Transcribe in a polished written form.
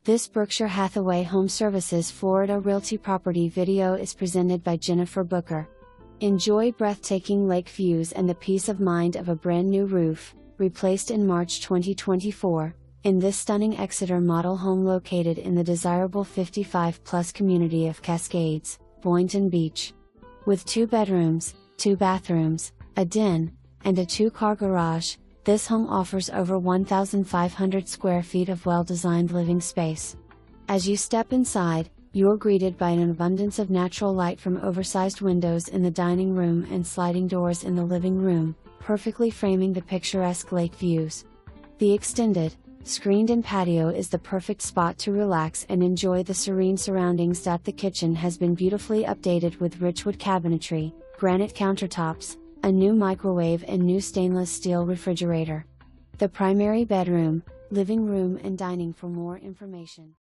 This Berkshire Hathaway HomeServices Florida Realty property video is presented by Jennifer Booker. Enjoy breathtaking lake views and the peace of mind of a brand new roof, replaced in March 2024, in this stunning Exeter model home located in the desirable 55-plus community of Cascades, Boynton Beach. With 2 bedrooms, 2 bathrooms, a den, and a 2-car garage, this home offers over 1,500 square feet of well-designed living space. As you step inside, you're greeted by an abundance of natural light from oversized windows in the dining room and sliding doors in the living room, perfectly framing the picturesque lake views. The extended, screened-in patio is the perfect spot to relax and enjoy the serene surroundings. The kitchen has been beautifully updated with rich wood cabinetry, granite countertops, a new microwave and new stainless steel refrigerator. The primary bedroom, living room and dining. For more information.